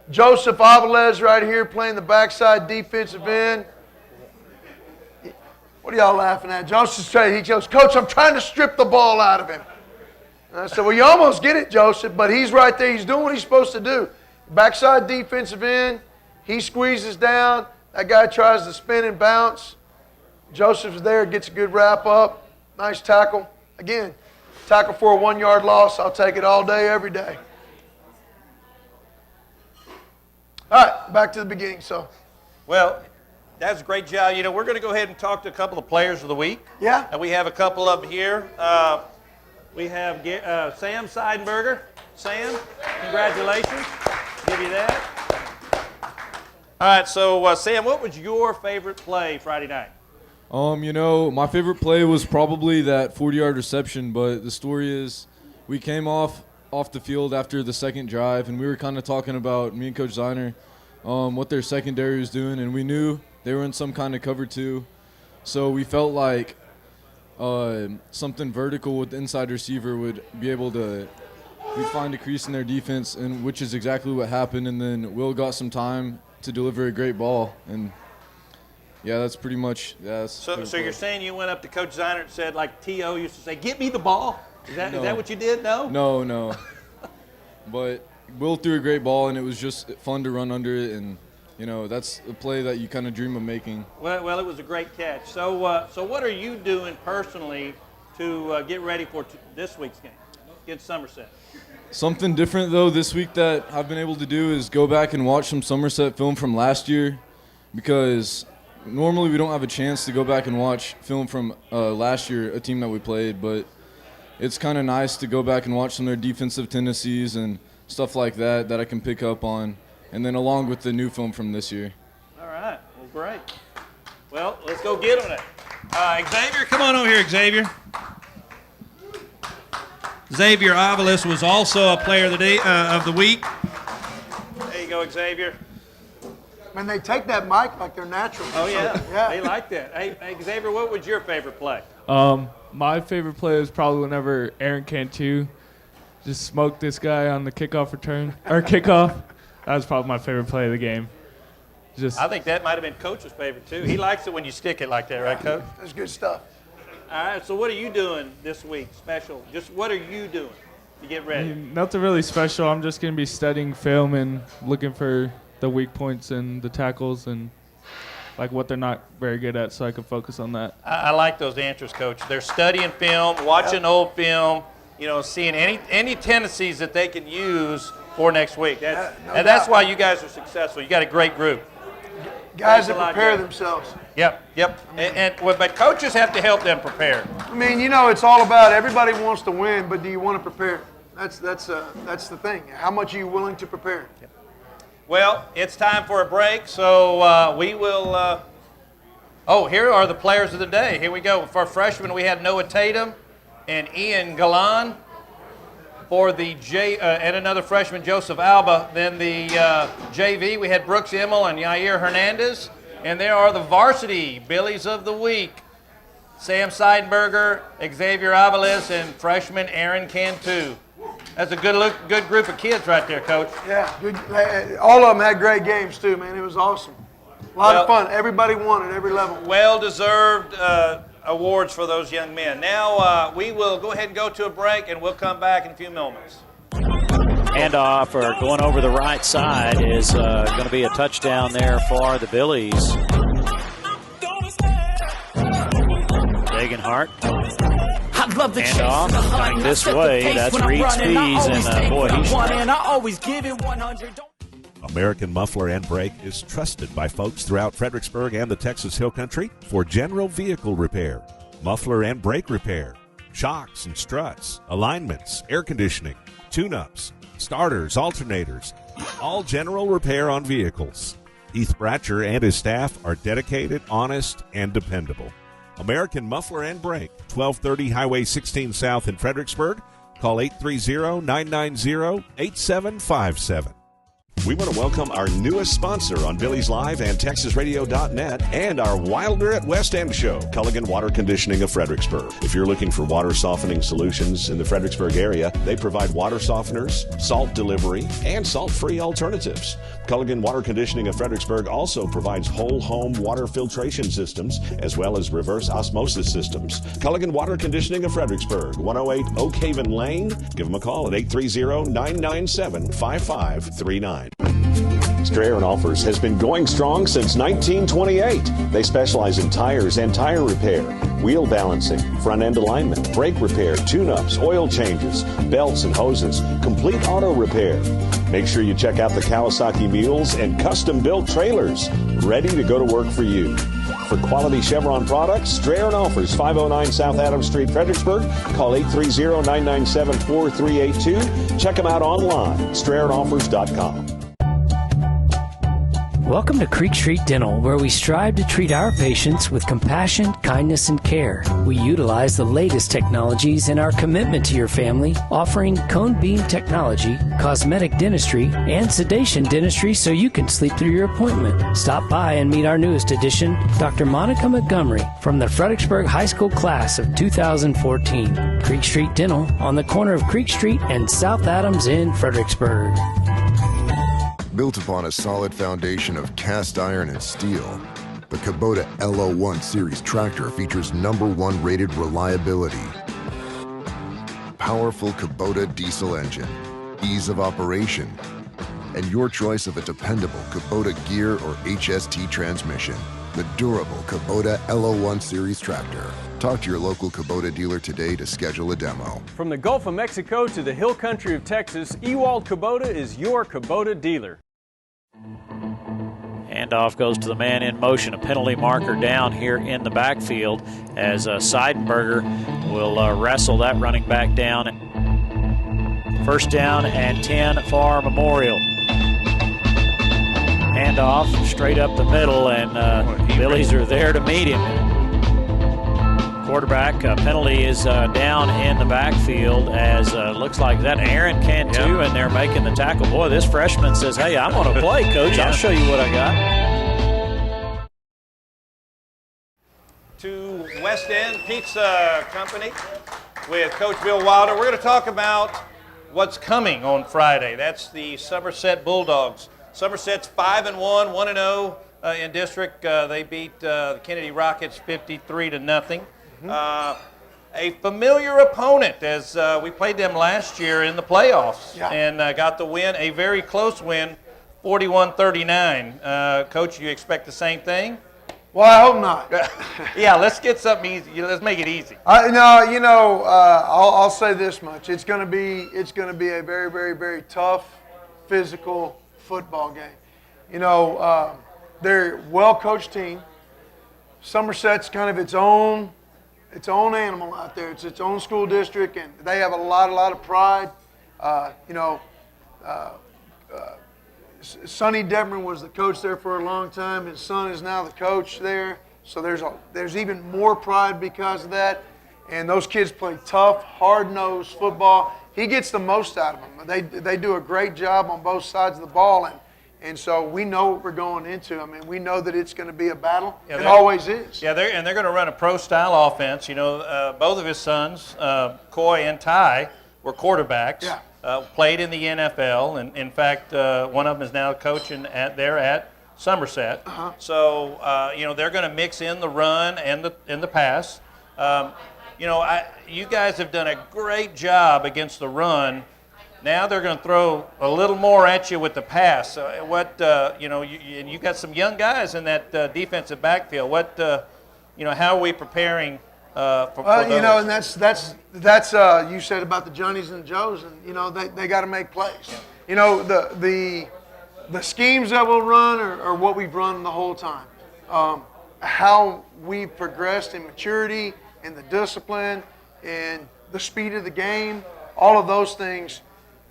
S12: Joseph Aviles right here playing the backside defensive end. What are y'all laughing at? He goes, Coach, I'm trying to strip the ball out of him. And I said, well, you almost get it, Joseph, but he's right there. He's doing what he's supposed to do. Backside defensive end. He squeezes down. That guy tries to spin and bounce. Joseph's there, gets a good wrap up. Nice tackle. Again, tackle for a 1-yard loss. I'll take it all day, every day. All right, back to the beginning.
S7: Well, that's a great job. We're going to go ahead and talk to a couple of players of the week.
S12: Yeah.
S7: And we have a couple of them here. We have Sam Seidenberger. Sam, congratulations. Give you that. All right, so Sam, what was your favorite play Friday night?
S16: My favorite play was probably that 40-yard reception, but the story is we came off the field after the second drive, and we were kind of talking about, me and Coach Ziner, what their secondary was doing, and we knew they were in some kind of cover 2. So we felt like something vertical with the inside receiver would be able to we'd find a crease in their defense, and which is exactly what happened. And then Will got some time to deliver a great ball, and that's pretty much
S7: So you're saying you went up to Coach Ziner and said, like T.O. used to say, "Get me the ball." Is that what you did? No.
S16: No. But Will threw a great ball, and it was just fun to run under it, and that's a play that you kind of dream of making.
S7: Well, it was a great catch. So what are you doing personally to get ready for this week's game against Somerset?
S16: Something different, though, this week that I've been able to do is go back and watch some Somerset film from last year, because normally we don't have a chance to go back and watch film from last year, a team that we played, but it's kind of nice to go back and watch some of their defensive tendencies and stuff like that I can pick up on, and then along with the new film from this year.
S7: All right. Well, great. Well, let's go get on it. Xavier, come on over here, Xavier. Xavier Aviles was also a player of the week. There you go, Xavier.
S12: Man, they take that mic like they're natural.
S7: Oh, yeah. They like that. Hey, Xavier, what was your favorite play?
S17: My favorite play was probably whenever Aaron Cantu just smoked this guy on the kickoff That was probably my favorite play of the game.
S7: I think that might have been Coach's favorite, too. He likes it when you stick it like that, right, Coach?
S12: That's good stuff.
S7: All right, so what are you doing this week special? Just what are you doing? you get ready?
S17: Nothing really special. I'm just going to be studying film and looking for the weak points and the tackles and like what they're not very good at, so I can focus on that.
S7: I like those answers, Coach. They're studying film, watching old film, seeing any tendencies that they can use for next week. That's why you guys are successful. You got a great group.
S12: Guys that prepare themselves.
S7: Yep. But coaches have to help them prepare.
S12: I mean, it's all about everybody wants to win, but do you want to prepare? That's the thing. How much are you willing to prepare?
S7: Yep. Well, it's time for a break, so we will. Here are the players of the day. Here we go. For freshmen, we had Noah Tatum and Ian Galan. For the and another freshman, Joseph Alba. Then the JV, we had Brooks Immel and Yair Hernandez. And there are the varsity Billies of the week. Sam Seidenberger, Xavier Avalos, and freshman Aaron Cantu. That's a good group of kids right there, Coach.
S12: Yeah, good. All of them had great games too, man. It was awesome. A lot of fun. Everybody won at every level.
S7: Well-deserved awards for those young men. Now we will go ahead and go to a break, and we'll come back in a few moments.
S1: Handoff or going over the right side is going to be a touchdown there for the Billies. Degenhart. Handoff coming this way. That's Reed Spees, and boy, he's.
S8: American Muffler and Brake is trusted by folks throughout Fredericksburg and the Texas Hill Country for general vehicle repair, muffler and brake repair, shocks and struts, alignments, air conditioning, tune-ups, starters, alternators, all general repair on vehicles. Heath Bratcher and his staff are dedicated, honest, and dependable. American Muffler and Brake, 1230 Highway 16 South in Fredericksburg. Call 830-990-8757. We want to welcome our newest sponsor on Billies.Live and TexasRadio.net and our Wilder at West End show, Culligan Water Conditioning of Fredericksburg. If you're looking for water softening solutions in the Fredericksburg area, they provide water softeners, salt delivery, and salt-free alternatives. Culligan Water Conditioning of Fredericksburg also provides whole home water filtration systems as well as reverse osmosis systems. Culligan Water Conditioning of Fredericksburg, 108 Oak Haven Lane. Give them a call at 830-997-5539. Strayer & Offers has been going strong since 1928. They specialize in tires and tire repair, wheel balancing, front end alignment, brake repair, tune-ups, oil changes, belts and hoses, complete auto repair. Make sure you check out the Kawasaki mules and custom-built trailers, ready to go to work for you. For quality Chevron products, Strayer & Offers, 509 South Adams Street, Fredericksburg. Call 830-997-4382. Check them out online, StrayerOffers.com.
S18: Welcome to Creek Street Dental, where we strive to treat our patients with compassion, kindness, and care. We utilize the latest technologies in our commitment to your family, offering cone beam technology, cosmetic dentistry, and sedation dentistry so you can sleep through your appointment. Stop by and meet our newest addition, Dr. Monica Montgomery, from the Fredericksburg High School class of 2014. Creek Street Dental on the corner of Creek Street and South Adams in Fredericksburg.
S19: Built upon a solid foundation of cast iron and steel, the Kubota LO1 Series tractor features #1 rated reliability. Powerful Kubota diesel engine, ease of operation, and your choice of a dependable Kubota gear or HST transmission. The durable Kubota LO1 Series tractor. Talk to your local Kubota dealer today to schedule a demo.
S9: From the Gulf of Mexico to the Hill Country of Texas, Ewald Kubota is your Kubota dealer.
S1: Handoff goes to the man in motion. A penalty marker down here in the backfield as Seidenberger will wrestle that running back down. First down and 10 for Memorial. Handoff straight up the middle, and Billies are there to meet him. Quarterback penalty is down in the backfield as looks like that Aaron Cantu, and they're making the tackle. Boy, this freshman says, hey, I'm going to play, Coach. I'll show you what I got.
S7: To West End Pizza Company with Coach Bill Wilder. We're going to talk about what's coming on Friday. That's the Somerset Bulldogs. Somerset's 5-1, 1-0 in district. They beat the Kennedy Rockets 53-0. a familiar opponent as we played them last year in the playoffs and got the win, a very close win, 41-39. Coach, you expect the same thing?
S12: Well, I hope not.
S7: Yeah, let's get something easy. Let's make it easy.
S12: I'll say this much: it's going to be a very, very, very tough, physical football game. They're a well-coached team. Somerset's kind of its own animal out there. It's its own school district, and they have a lot of pride. Sonny Deverman was the coach there for a long time. His son is now the coach there. So there's even more pride because of that. And those kids play tough, hard-nosed football. He gets the most out of them. They do a great job on both sides of the ball, and so we know what we're going into. I mean, we know that it's going to be a battle. It always is.
S7: Yeah, they're going to run a pro-style offense. Both of his sons, Coy and Ty, were quarterbacks. Yeah. Played in the NFL, and in fact, one of them is now coaching there at Somerset. Uh-huh. So they're going to mix in the run and the pass. You guys have done a great job against the run. Now they're going to throw a little more at you with the pass. And you got some young guys in that defensive backfield. How are we preparing? And
S12: that's you said about the Johnnies and the Joes, and they got to make plays. Yeah. The schemes that we'll run are what we've run the whole time. How we've progressed in maturity and the discipline and the speed of the game, all of those things,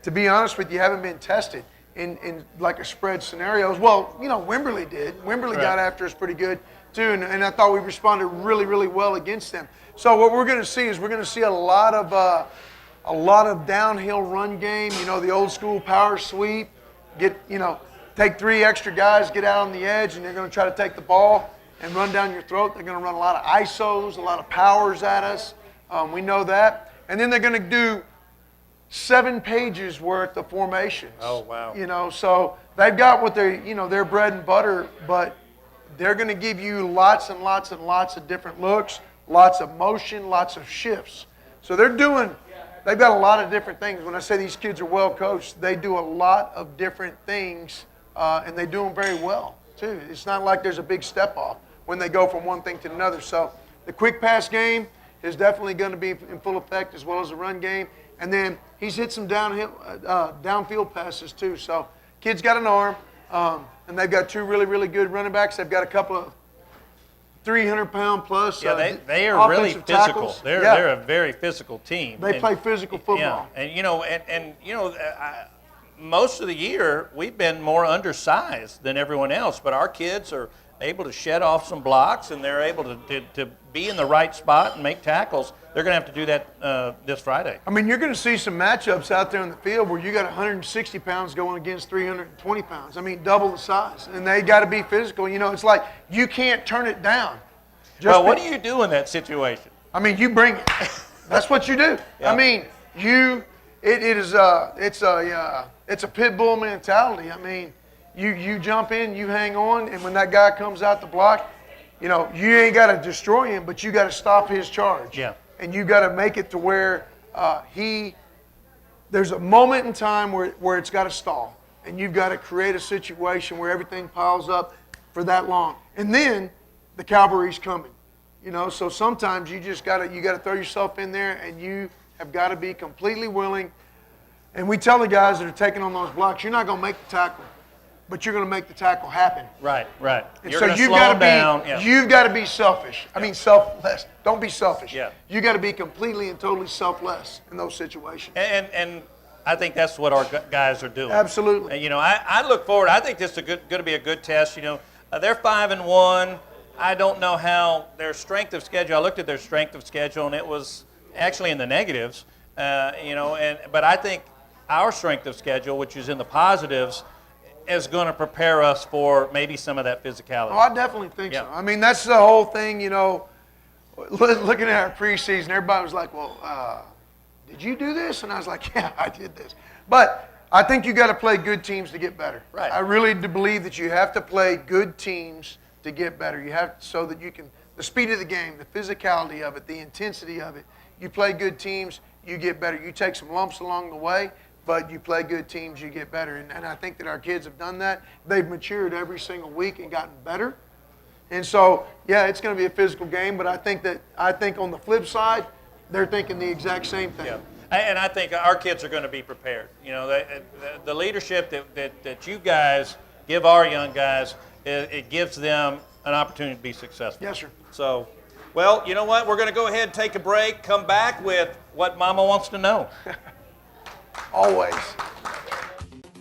S12: to be honest with you, haven't been tested in like a spread scenarios. Well, Wimberley did. Wimberley got after us pretty good too, and I thought we responded really, really well against them. So what we're going to see is a lot of downhill run game. The old school power sweep. Take 3 extra guys, get out on the edge, and they're going to try to take the ball and run down your throat. They're going to run a lot of ISOs, a lot of powers at us. We know that, and then they're going to do 7 pages worth of formations.
S7: Oh wow!
S12: So they've got what their bread and butter, but they're going to give you lots and lots and lots of different looks, lots of motion, lots of shifts. So they've got a lot of different things. When I say these kids are well coached, they do a lot of different things, and they do them very well too. It's not like there's a big step off when they go from one thing to another. So the quick pass game is definitely going to be in full effect, as well as the run game. And then he's hit some downfield passes too. So kids got an arm. And they've got 2 really, really good running backs. They've got a couple of 300-pound plus.
S7: Yeah, they are really physical.
S12: Tackles.
S7: They're a very physical team.
S12: They play physical football.
S7: Yeah, and most of the year we've been more undersized than everyone else, but our kids are able to shed off some blocks, and they're able to be in the right spot and make tackles. They're going to have to do that this Friday.
S12: I mean, you're going to see some matchups out there in the field where you got 160 pounds going against 320 pounds. I mean, double the size. And they got to be physical. It's like you can't turn it down.
S7: What do you do in that situation?
S12: I mean, you bring it. That's what you do. Yeah. I mean, it's a pit bull mentality. I mean, you jump in, you hang on, and when that guy comes out the block, you ain't got to destroy him, but you got to stop his charge.
S7: Yeah.
S12: And you got to make it to where there's a moment in time where it's got to stall, and you've got to create a situation where everything piles up for that long, and then the cavalry's coming. So sometimes you just got to throw yourself in there, and you have got to be completely willing. And we tell the guys that are taking on those blocks, you're not going to make the tackle, but you're going to make the tackle happen.
S7: Right.
S12: And so you've got to be selfish. I mean, selfless. Don't be selfish.
S7: Yeah.
S12: You got to be completely and totally selfless in those situations.
S7: And I think that's what our guys are doing.
S12: Absolutely.
S7: And, I look forward. I think this is going to be a good test. They're 5-1. I don't know how their strength of schedule. I looked at their strength of schedule, and it was actually in the negatives. But I think our strength of schedule, which is in the positives, is going to prepare us for maybe some of that physicality.
S12: Oh, I definitely think so. I mean, that's the whole thing, looking at our preseason, everybody was like, well, did you do this? And I was like, yeah, I did this. But I think you got to play good teams to get better.
S7: Right.
S12: I really do believe that you have to play good teams to get better. You have so that you can, the speed of the game, the physicality of it, the intensity of it, You play good teams, you get better. You take some lumps along the way, but you play good teams, you get better. And I think that our kids have done that. They've matured every single week and gotten better. And so, yeah, it's going to be a physical game, but I think on the flip side, they're thinking the exact same thing.
S7: Yeah. And I think our kids are going to be prepared. You know, the leadership that you guys give our young guys, it gives them an opportunity to be successful.
S12: Yes, sir.
S7: So, well, you know what? We're going to go ahead and take a break, come back with what Mama wants to know.
S12: Always.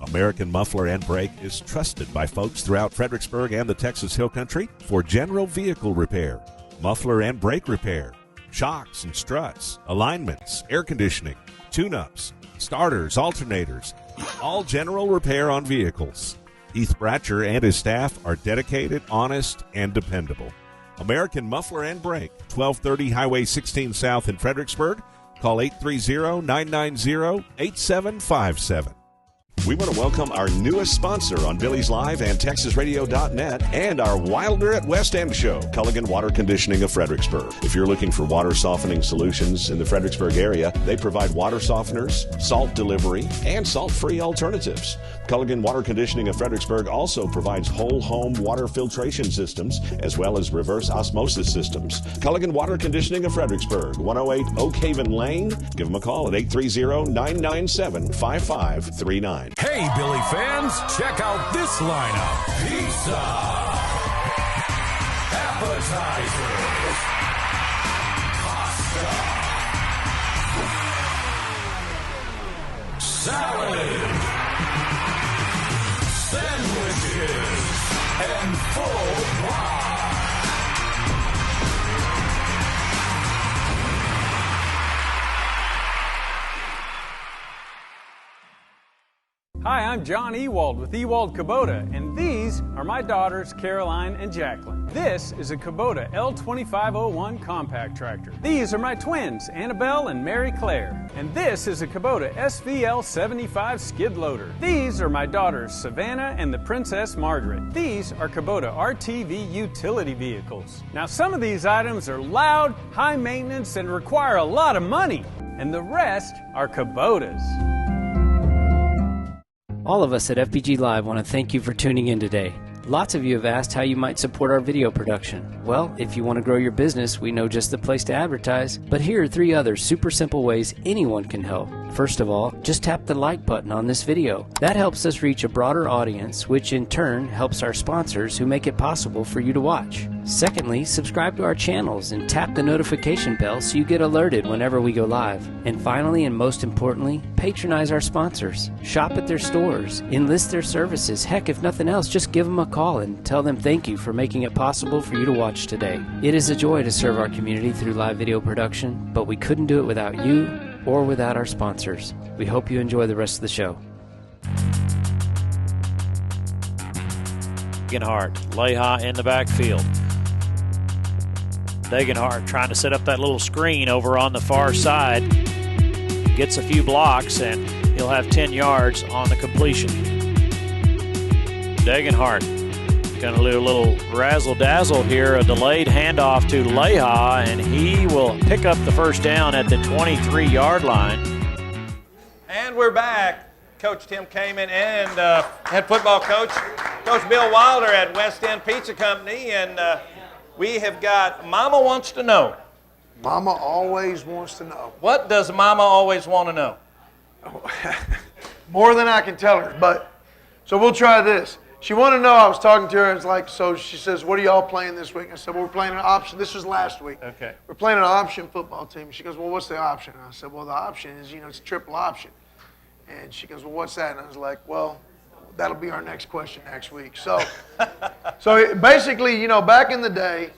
S8: American Muffler and Brake is trusted by folks throughout Fredericksburg and the Texas Hill Country for general vehicle repair, muffler and brake repair, shocks and struts, alignments, air conditioning, tune-ups, starters, alternators, all general repair on vehicles. Heath Bratcher and his staff are dedicated, honest, and dependable. American Muffler and Brake, 1230 Highway 16 South in Fredericksburg. Call 830-990-8757. We want to welcome our newest sponsor on Billies.Live and TexasRadio.net and our Wilder at West End show, Culligan Water Conditioning of Fredericksburg. If you're looking for water softening solutions in the Fredericksburg area, they provide water softeners, salt delivery, and salt-free alternatives. Culligan Water Conditioning of Fredericksburg also provides whole home water filtration systems as well as reverse osmosis systems. Culligan Water Conditioning of Fredericksburg, 108 Oak Haven Lane. Give them a call at 830-997-5539.
S15: Hey, Billy fans, check out this lineup. Pizza, appetizers, pasta, salad, sandwiches, and full pie.
S9: Hi, I'm John Ewald with Ewald Kubota, and these are my daughters Caroline and Jacqueline. This is a Kubota L2501 compact tractor. These are my twins Annabelle and Mary Claire, and this is a Kubota SVL75 skid loader. These are my daughters Savannah and the Princess Margaret. These are Kubota RTV utility vehicles. Now, some of these items are loud, high maintenance, and require a lot of money, and the rest are Kubotas.
S18: All of us at FPG Live want to thank you for tuning in today. Lots of you have asked how you might support our video production. Well, if you want to grow your business, we know just the place to advertise. But here are 3 other super simple ways anyone can help. First of all, just tap the like button on this video. That helps us reach a broader audience, which in turn helps our sponsors who make it possible for you to watch. Secondly, subscribe to our channels and tap the notification bell so you get alerted whenever we go live. And finally, and most importantly, patronize our sponsors. Shop at their stores, enlist their services. Heck, if nothing else, just give them a call and tell them thank you for making it possible for you to watch today. It is a joy to serve our community through live video production, but we couldn't do it without you or without our sponsors. We hope you enjoy the rest of the show.
S1: Degenhart, Leha in the backfield. Degenhart trying to set up that little screen over on the far side. Gets a few blocks, and he'll have 10 yards on the completion. Degenhart going to do a little razzle-dazzle here, a delayed handoff to Leha, and he will pick up the first down at the 23-yard line.
S7: And we're back. Coach Tim Kamen and head football coach, Coach Bill Wilder at West End Pizza Company, and we have got Mama Wants to Know.
S12: Mama always wants to know.
S7: What does Mama always want to know?
S12: More than I can tell her, but so we'll try this. She wanted to know, I was talking to her, and it's like, so she says, what are y'all playing this week? I said, well, we're playing an option. This was last week.
S7: Okay.
S12: We're playing an option football team. She goes, well, what's the option? And I said, well, the option is, it's a triple option. And she goes, well, what's that? And I was like, well, that'll be our next question next week. So, basically, back in the day,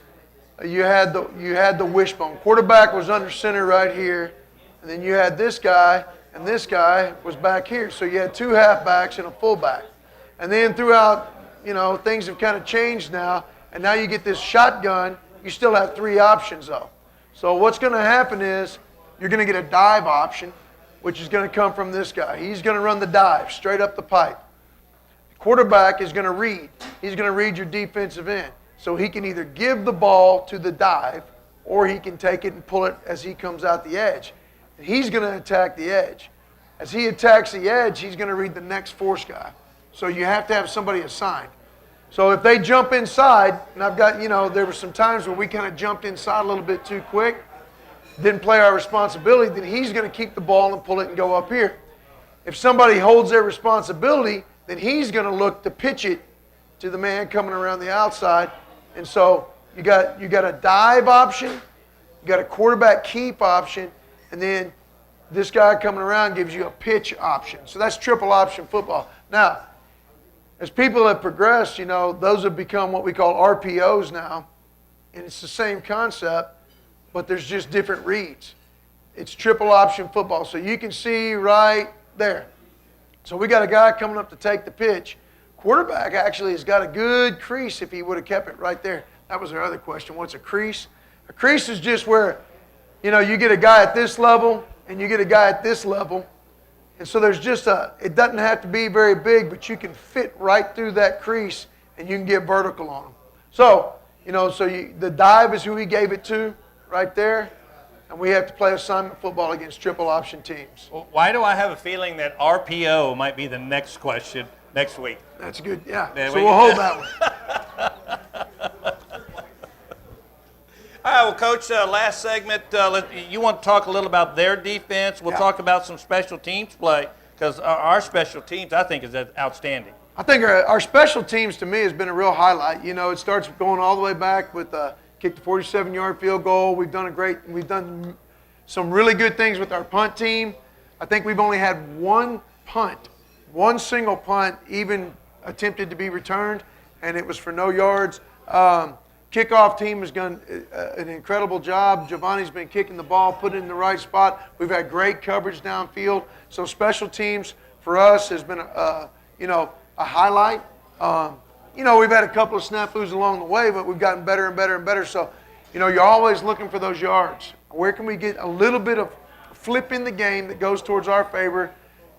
S12: you had the wishbone. Quarterback was under center right here, and then you had this guy, and this guy was back here. So you had 2 halfbacks and a fullback. And then throughout, things have kind of changed now, and now you get this shotgun. You still have 3 options, though. So what's going to happen is you're going to get a dive option, which is going to come from this guy. He's going to run the dive straight up the pipe. The quarterback is going to read. He's going to read your defensive end. So he can either give the ball to the dive or he can take it and pull it as he comes out the edge. And he's going to attack the edge. As he attacks the edge, he's going to read the next force guy. So you have to have somebody assigned. So if they jump inside, and I've got, there were some times where we kind of jumped inside a little bit too quick, didn't play our responsibility, then he's going to keep the ball and pull it and go up here. If somebody holds their responsibility, then he's going to look to pitch it to the man coming around the outside. And so you got a dive option, you got a quarterback keep option, and then this guy coming around gives you a pitch option. So that's triple option football. Now, as people have progressed, those have become what we call RPOs now. And it's the same concept, but there's just different reads. It's triple option football. So you can see right there. So we got a guy coming up to take the pitch. Quarterback actually has got a good crease if he would have kept it right there. That was our other question. What's a crease? A crease is just where, you get a guy at this level and you get a guy at this level. And so there's just it doesn't have to be very big, but you can fit right through that crease and you can get vertical on them. So, the dive is who he gave it to right there. And we have to play assignment football against triple option teams.
S7: Well, why do I have a feeling that RPO might be the next question next week?
S12: That's good, yeah. So we'll hold that one.
S7: All right, well, Coach, last segment, you want to talk a little about their defense. We'll talk about some special teams play, because our special teams, I think, is outstanding.
S12: I think our special teams, to me, has been a real highlight. It starts going all the way back with kicked the 47-yard field goal. We've done some really good things with our punt team. I think we've only had one single punt even attempted to be returned, and it was for no yards. Kickoff team has done an incredible job. Giovanni's been kicking the ball, put it in the right spot. We've had great coverage downfield. So special teams for us has been a highlight. We've had a couple of snafus along the way, but we've gotten better and better and better. So, you're always looking for those yards. Where can we get a little bit of flip in the game that goes towards our favor?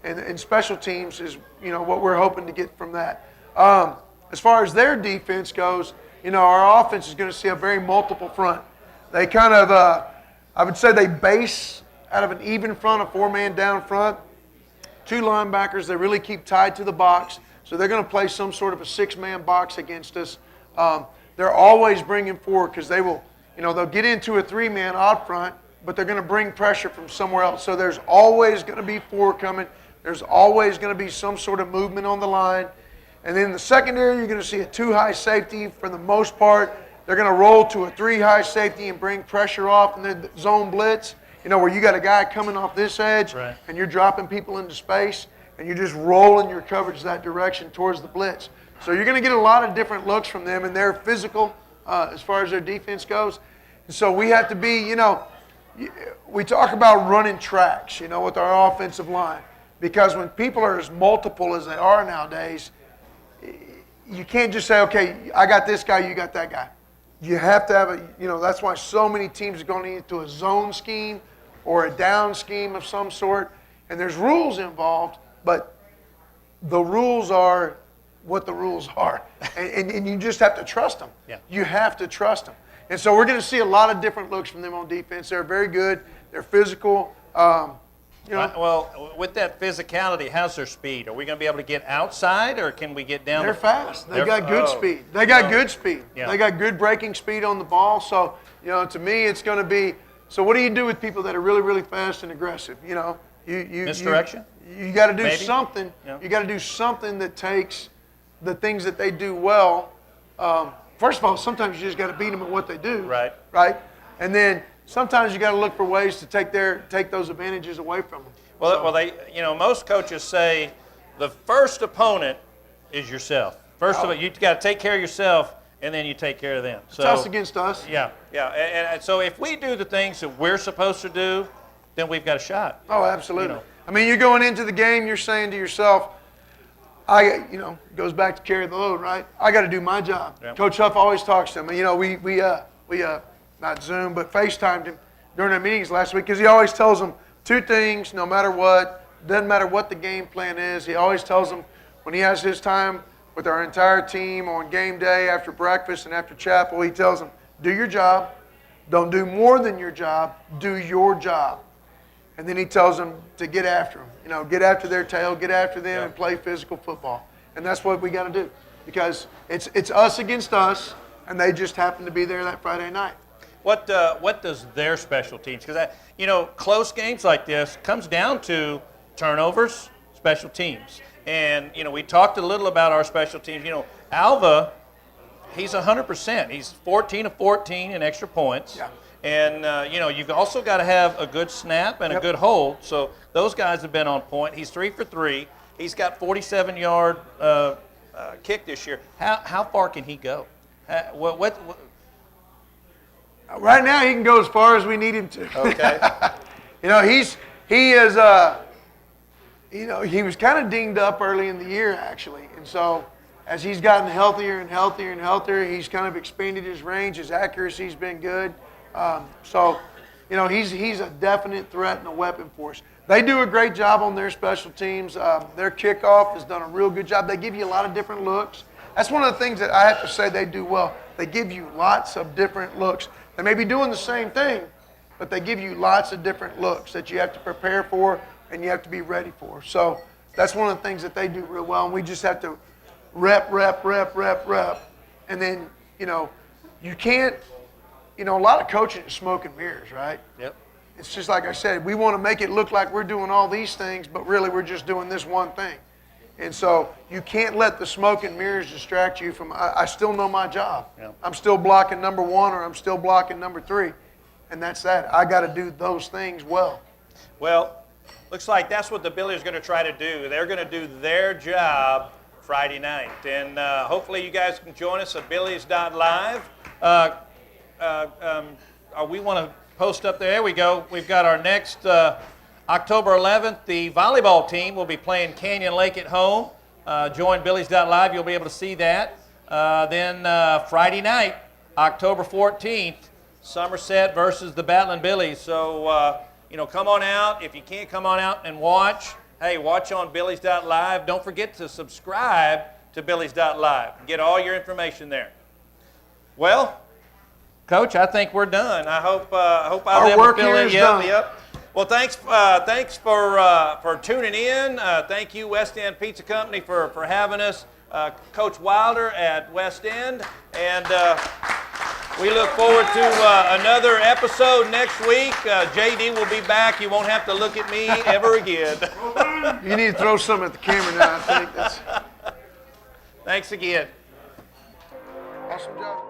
S12: And special teams is, what we're hoping to get from that. As far as their defense goes, our offense is going to see a very multiple front. They kind of, I would say they base out of an even front, a four-man down front. Two linebackers, they really keep tied to the box. So they're going to play some sort of a six-man box against us. They're always bringing forward because they will, they'll get into a three-man odd front, but they're going to bring pressure from somewhere else. So there's always going to be four coming. There's always going to be some sort of movement on the line. And then in the secondary, you're going to see a two-high safety for the most part. They're going to roll to a three-high safety and bring pressure off, and then zone blitz, where you got a guy coming off this edge, right, and you're dropping people into space, and you're just rolling your coverage that direction towards the blitz. So you're going to get a lot of different looks from them, and they're physical as far as their defense goes. And so we have to be, we talk about running tracks, with our offensive line, because when people are as multiple as they are nowadays, you can't just say, okay, I got this guy, you got that guy. You have to have that's why so many teams are going into a zone scheme or a down scheme of some sort. And there's rules involved, but the rules are what the rules are. And you just have to trust them. Yeah. You have to trust them. And so we're going to see a lot of different looks from them on defense. They're very good. They're physical.
S7: Well, with that physicality, how's their speed? Are we going to be able to get outside, or can we get down?
S12: They're fast. They got good speed. They got good speed. Yeah. They got good breaking speed on the ball. So, to me, it's going to be. So, what do you do with people that are really, really fast and aggressive?
S7: Misdirection.
S12: You got to do something. Yeah. You got to do something that takes the things that they do well. First of all, sometimes you just got to beat them at what they do.
S7: Right.
S12: Right. And then sometimes you got to look for ways to take those advantages away from them.
S7: Well, they, most coaches say the first opponent is yourself. First of all, you got to take care of yourself, and then you take care of them.
S12: So, it's us against us.
S7: Yeah. And so if we do the things that we're supposed to do, then we've got a shot.
S12: Oh, absolutely. I mean, you're going into the game, you're saying to yourself, it goes back to carry the load, right? I got to do my job. Yeah. Coach Huff always talks to him. We not Zoom, but FaceTimed him during our meetings last week, because he always tells them two things, no matter what. Doesn't matter what the game plan is. He always tells them when he has his time with our entire team on game day after breakfast and after chapel, he tells them, do your job, Don't do more than your job. Do your job. And then he tells them to get after them. You know, get after their tail, get after them, and play physical football. And that's what we got to do, because it's us against us, and they just happen to be there that Friday night.
S7: What does their special teams? Because close games like this comes down to turnovers, special teams, and we talked a little about our special teams. Alva, he's 100%. He's 14 of 14 in extra points.
S12: Yeah.
S7: And, you've also got to have a good snap and a good hold. So those guys have been on point. He's 3 for 3. He's got 47-yard kick this year. How far can he go?
S12: Right now, he can go as far as we need him to.
S7: Okay.
S12: He was kind of dinged up early in the year, actually. And so as he's gotten healthier and healthier and healthier, he's kind of expanded his range. His accuracy's been good. He's a definite threat and a weapon for us. They do a great job on their special teams. Their kickoff has done a real good job. They give you a lot of different looks. That's one of the things that I have to say they do well. They give you lots of different looks. They may be doing the same thing, but they give you lots of different looks that you have to prepare for and you have to be ready for. So that's one of the things that they do real well, and we just have to rep. And then, you can't, a lot of coaching is smoke and mirrors, right?
S7: Yep.
S12: It's just like I said, we want to make it look like we're doing all these things, but really we're just doing this one thing. And so you can't let the smoke and mirrors distract you from, I still know my job.
S7: Yep.
S12: I'm still blocking number 1 or I'm still blocking number 3. And that's that. I got to do those things well.
S7: Well, looks like that's what the Billies are going to try to do. They're going to do their job Friday night. And hopefully you guys can join us at Billies.Live. We want to post up there. There we go. We've got our next October 11th. The volleyball team will be playing Canyon Lake at home. Join Billies.Live. You'll be able to see that. Then Friday night, October 14th, Somerset versus the Battling Billies. So, come on out. If you can't come on out and watch, hey, watch on Billies.Live. Don't forget to subscribe to Billies.Live. Get all your information there. Well, Coach, I think we're done. I hope I was
S12: Our
S7: able
S12: work
S7: to fill
S12: here
S7: in.
S12: is done.
S7: Yep. Well, thanks for tuning in. Thank you, West End Pizza Company, for having us. Coach Wilder at West End, and we look forward to another episode next week. JD will be back. You won't have to look at me ever again.
S12: You need to throw some at the camera now, I think.
S7: Thanks again.
S12: Awesome job.